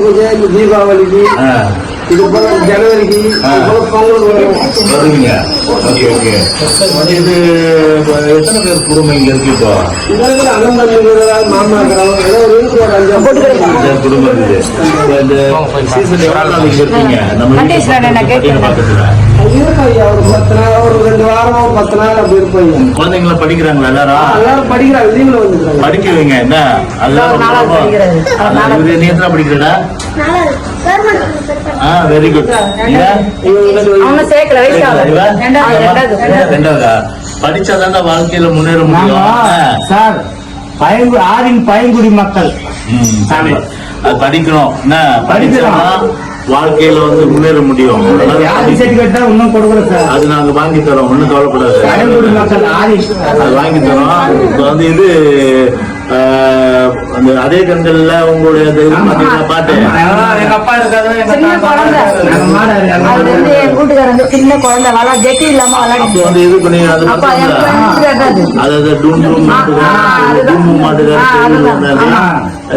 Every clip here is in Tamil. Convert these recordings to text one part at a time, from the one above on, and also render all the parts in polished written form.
பூஜை, தீபாவளிக்கு, இது போல ஜனவரிக்கு வருவீங்க. Okay okay. இது எத்தனை பேர் குடும்பம் இங்க இருக்கு இப்போ? அண்ணன் மாமா குடும்பம் இருக்குது. இந்த சீசன் எவ்வளவு நாள் இங்க இருக்கீங்க? நம்ம பக்கத்துல ஒரு 10 நாள், ஒரு 2 வாரம், 10 நாள் அப்படி இருப்பீங்க. குழந்தைங்களா படிக்கிறாங்களா? எல்லாரும் படிக்கிறாங்க, லீவ்ல வந்துருக்காங்க. படிக்க வைங்க. என்ன நீ எத்தனை படிக்கிறடா? Very good. படிச்சாதான் வாழ்க்கையில முன்னேற முடியும் சார். ஆதின் பையன்குடி மக்கள் அது படிக்கணும். என்ன படிக்கலாம் வாழ்க்கையில முன்னேற முடியும். இன்னும் கொடுக்கல சார். அது நாங்க வாங்கி தரோம், ஒண்ணும் கவலைப்படாது. பையன்குடி மக்கள் அது வாங்கி தரோம். இப்ப இது அந்த அதே கண்கள்ல உங்களுடைய பாட்டு எங்க அப்பா இருக்காரு. சின்ன குழந்தை ஜெட்டி இல்லாம இது பண்ணி அதாவது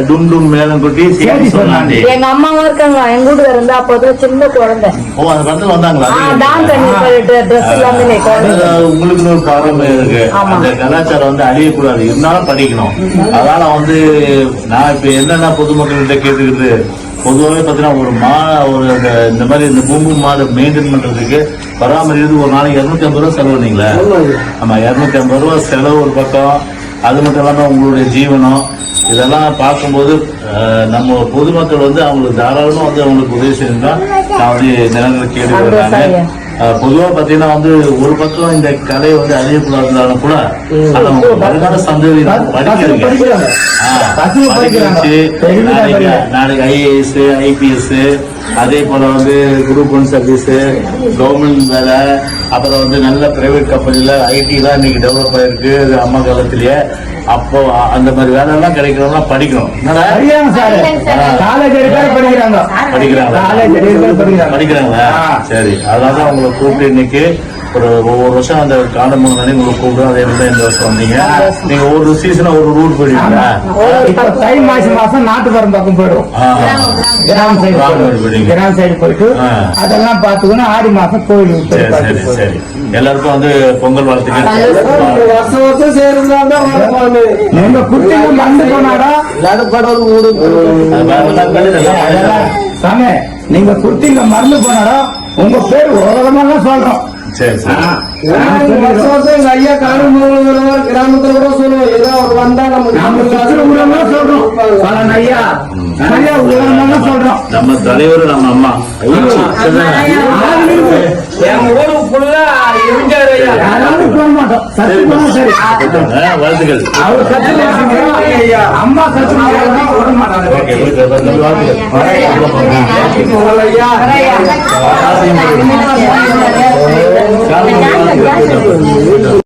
டும் மேலம் கொட்டி சொன்னாண்டி. எங்க அம்மாவும் இருக்காங்க. எங்க வீட்டுல இருந்து அப்போ சின்ன குழந்தை. ஓ, அந்த படத்துல வந்தாங்களா? உங்களுக்கு ஒரு பாரம்பரியம் இருக்கு. அந்த கலாச்சாரம் அழியக்கூடாது, இருந்தாலும் படிக்கணும். அதனால நான் இப்ப என்னன்னா பொதுமக்கள்கிட்ட கேட்டுக்கிட்டு பொதுவாகவே பாத்தீங்கன்னா ஒரு இந்த மாதிரி இந்த பூம்பு மாடு மெயின்டைன் பண்றதுக்கு பராமரிக்கிறது ஒரு நாளைக்கு 250 ரூபா செலவு இல்லைங்களா? ஆமா, 250 ரூபா செலவு ஒரு பக்கம். அது மட்டும் இல்லாம உங்களுடைய ஜீவனம் இதெல்லாம் பார்க்கும்போது நம்ம பொதுமக்கள் அவங்களுக்கு தாராளமா அவங்களுக்கு உதவி செஞ்சா நான் நிலங்களை கேட்டுக்கிறாங்க. பொதுவா பாத்தீங்கன்னா ஒரு பக்கம் இந்த கலை அழியக்கூடாதுனாலும் கூட வருங்கால சந்ததி நாளைக்கு IAS, IPS, அதே போல குரூப் 1 சர்வீஸ், கவர்மெண்ட் வேலை, அப்புறம் நல்ல பிரைவேட் கம்பெனில IT தான் இன்னைக்கு டெவலப் ஆயிருக்கு அம்மா காலத்திலேயே. அப்போ அந்த மாதிரி வேலை எல்லாம் கிடைக்கிறவங்க படிக்கணும். படிக்கிறாங்களா? சரி, அதனாலதான் உங்களை கூப்பிட்டு இன்னைக்கு ஒவ்வொரு வருஷம் அந்த காண்டமோ உங்களுக்கு கூப்பிடும். அதே மாதிரி இந்த வருஷம் வந்தீங்க. நீங்க ஒரு சீசனா ஒரு ரூட் போயிடுவீங்களா? தை மாசம் நாட்டுப்புறம் பக்கம் போயிடும். கிராம சைடு போயிட்டு அதெல்லாம் பாத்துக்கணும். ஆடி மாசம் கோயில். சரி சரி. எல்லாருக்கும் பொங்கல் வாழ்த்துக்கள். வருஷம் வருஷம் சேர்ந்து நீங்க குட்டிங்க மறந்து போனாடா சாமி. நீங்க குட்டிங்க மறந்து போனாடா உங்க பேர் உலகமாக சொல்றோம். சரி சரி. வருஷம் வருஷம் எங்க ஐயா காணும் கிராமத்துல கூட சொல்லுவோம். ஏதாவது வந்தா நம்ம சொல்றோம். ஐயா உலகமாக சொல்றோம். நம்ம தலைவர் நம்ம அம்மா வாழ்த்துக்கள். அம்மா சத்து வாழ்த்துக்கள்.